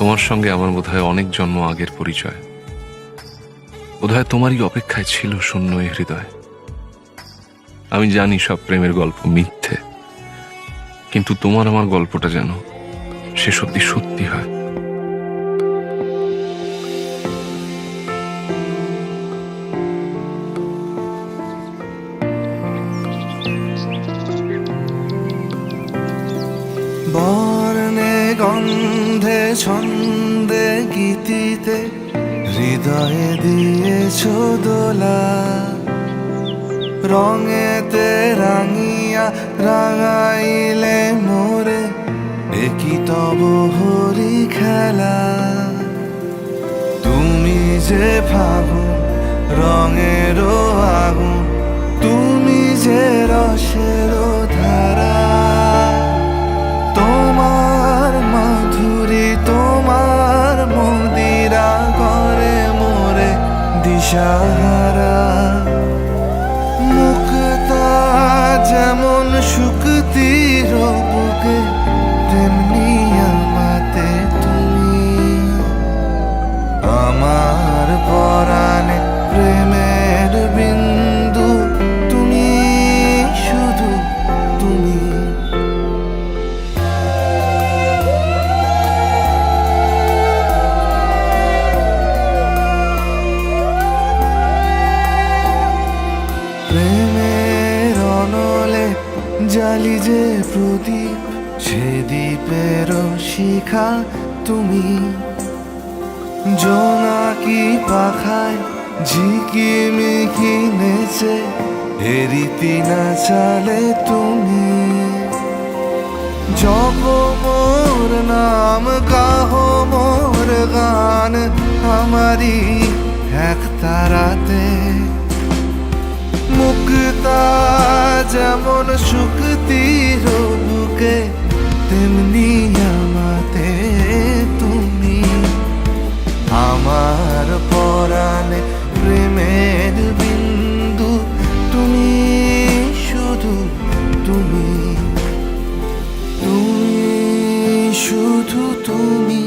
তোমার সঙ্গে আমার বোধহয় অনেক জন্ম আগের পরিচয়। বোধহয় তোমারই অপেক্ষায় ছিল শূন্য এ হৃদয়। আমি জানি সব প্রেমের গল্প মিথ্যে, কিন্তু তোমার আমার গল্পটা যেন সে সত্যি সত্যি হয়। বর্ণে গন্ধে ছন্দে গীতিতে হৃদয়ে দিয়েছ দোলা, রঙেতে রাঙিয়া রাঙাইলে মোরে একই তব হরি খেলা। তুমি যে ফাগুন রঙের আগুন, তুমি যে রসের ধারা, তোমার মাধুরী তোমার মন্দিরা করে মোরে দিশাহারা। মুক্তা যেমন শুকতির বুকে, তেমনি আমাতে তুমি। আমার পরাণে প্রেমের বিন্দু, তুমি শুধু তুমি। প্রেমের অনলে জালি যে প্রদীপ, সে দ্বীপের শিখা তুমি। জোনাকি পাখায় ঝিকিমিকি নেচে এরিতি না চালে তুমি। জপ মোর নাম গাহো মোর গান, আমারি এক তারাতে। মুক্তা যেমন শুকতির বুকে, তেমনি আমাতে তুমি। আমার পরাণে প্রেমের বিন্দু, তুমি শুধু তুমি। তুমি শুধু তুমি।